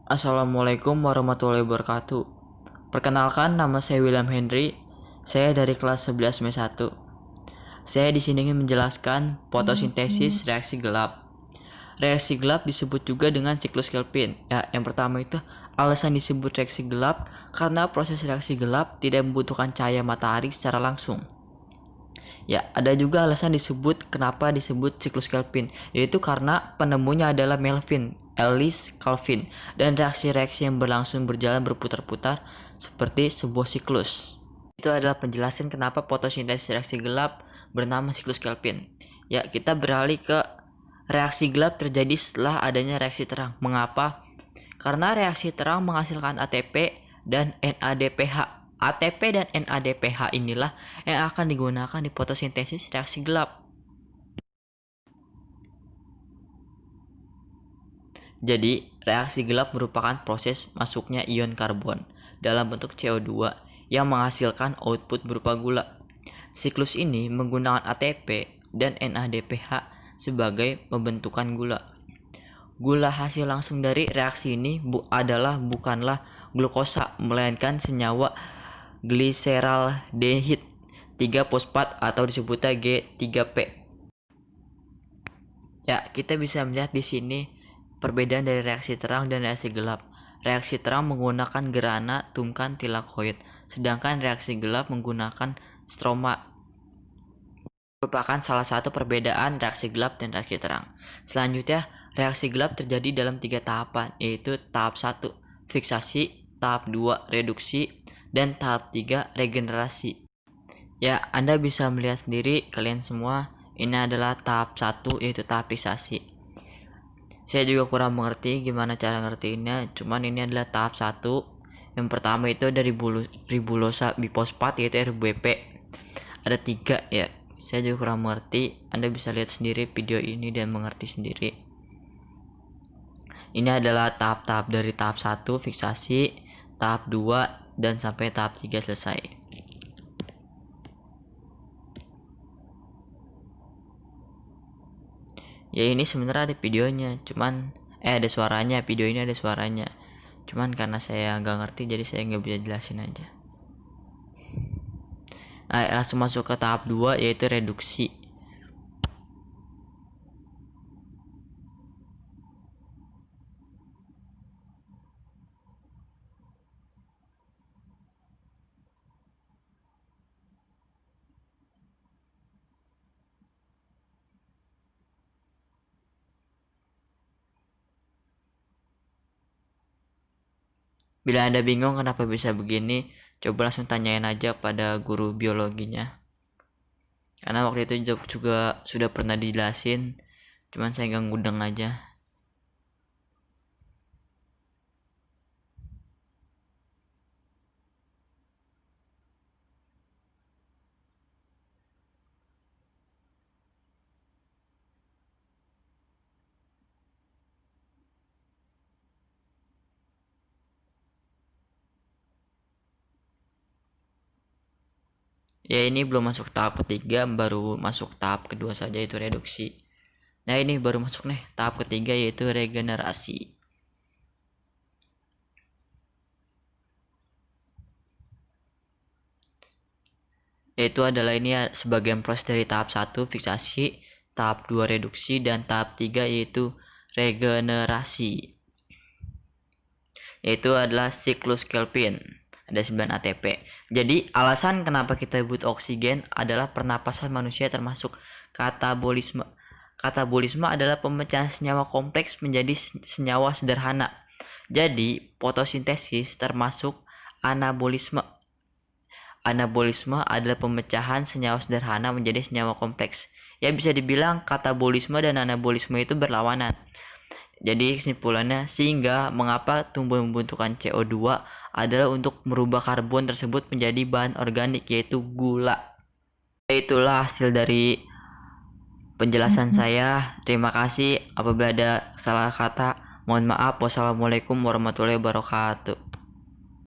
Assalamualaikum warahmatullahi wabarakatuh. Perkenalkan, nama saya William Henry. Saya dari kelas 11 M 1. Saya di sini ingin menjelaskan fotosintesis reaksi gelap. Reaksi gelap disebut juga dengan siklus Kelvin. Ya, yang pertama itu alasan disebut reaksi gelap karena proses reaksi gelap tidak membutuhkan cahaya matahari secara langsung. Ya, ada juga alasan kenapa disebut siklus Kelvin, yaitu karena penemunya adalah Ellis Calvin, dan reaksi-reaksi yang berjalan berputar-putar seperti sebuah siklus. Itu adalah penjelasan kenapa fotosintesis reaksi gelap bernama siklus Kelvin. Ya, kita beralih ke reaksi gelap terjadi setelah adanya reaksi terang. Mengapa? Karena reaksi terang menghasilkan ATP dan NADPH. ATP dan NADPH inilah yang akan digunakan di fotosintesis reaksi gelap. Jadi, reaksi gelap merupakan proses masuknya ion karbon dalam bentuk CO2 yang menghasilkan output berupa gula. Siklus ini menggunakan ATP dan NADPH sebagai pembentukan gula. Gula hasil langsung dari reaksi ini bukanlah glukosa, melainkan senyawa glyceraldehyde 3-fosfat atau disebutnya G3P. Ya, kita bisa melihat di sini perbedaan dari reaksi terang dan reaksi gelap. Reaksi terang menggunakan gerana tungkan tilakoid, sedangkan reaksi gelap menggunakan stroma. Merupakan salah satu perbedaan reaksi gelap dan reaksi terang. Selanjutnya, reaksi gelap terjadi dalam 3 tahapan, yaitu tahap 1 fiksasi, tahap 2 reduksi, dan tahap 3 regenerasi. Ya, Anda bisa melihat sendiri kalian semua, ini adalah tahap 1 yaitu tahap fiksasi. Saya juga kurang mengerti gimana cara ngertiinnya, cuman ini adalah tahap 1. Yang pertama itu dari ribulosa bifosfat yaitu RBP. Ada 3 ya. Saya juga kurang mengerti. Anda bisa lihat sendiri video ini dan mengerti sendiri. Ini adalah tahap-tahap dari tahap 1 fiksasi, tahap 2 dan sampai tahap 3 selesai. Ya, ini sebenarnya ada videonya, cuman ada suaranya, video ini ada suaranya. Cuman karena saya nggak ngerti jadi saya nggak bisa jelasin aja. Nah, langsung masuk ke tahap 2 yaitu reduksi. Bila Anda bingung kenapa bisa begini, coba langsung tanyain aja pada guru biologinya. Karena waktu itu juga sudah pernah dijelasin, cuman saya nggak ngudeng aja. Ya, ini belum masuk tahap ketiga, baru masuk tahap kedua saja yaitu reduksi. Nah, ini baru masuk nih tahap ketiga yaitu regenerasi. Yaitu adalah ini ya, sebagian proses dari tahap 1 fiksasi, tahap 2 reduksi, dan tahap 3 yaitu regenerasi. Yaitu adalah siklus Kelvin. Ada 9 ATP. Jadi alasan kenapa kita butuh oksigen adalah pernapasan manusia termasuk katabolisme. Katabolisme adalah pemecahan senyawa kompleks menjadi senyawa sederhana. Jadi fotosintesis termasuk anabolisme. Anabolisme adalah pemecahan senyawa sederhana menjadi senyawa kompleks. Ya, bisa dibilang katabolisme dan anabolisme itu berlawanan. Jadi kesimpulannya, sehingga mengapa tumbuh membutuhkan CO2 adalah untuk merubah karbon tersebut menjadi bahan organik yaitu gula. Itulah hasil dari penjelasan saya. Terima kasih. Apabila ada salah kata, mohon maaf. Wassalamualaikum warahmatullahi wabarakatuh.